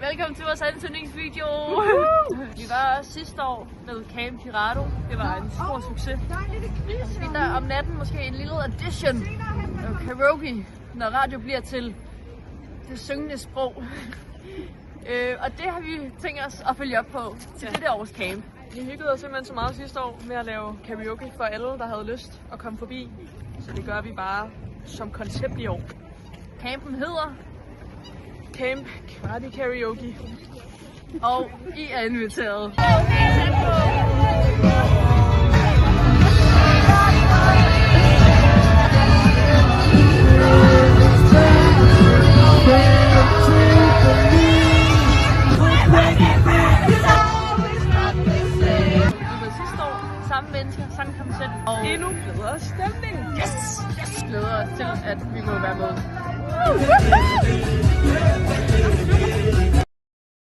Velkommen til vores ansøgningsvideo. Vi var også sidste år med Camp Pirado. Det var en stor succes. Og så der om natten måske en lille audition af karaoke, når radio bliver til det syngende sprog. Og det har vi tænkt os at følge op på til dette års camp. Vi hyggede os simpelthen så meget sidste år med at lave karaoke for alle, der havde lyst at komme forbi. Så det gør vi bare som koncept i år. Campen hedder Camp Karate Karaoke. Og I er inviteret. Samme mennesker, samme koncept og endnu bedre stemning. Yes! Glæder os til, at vi må være med.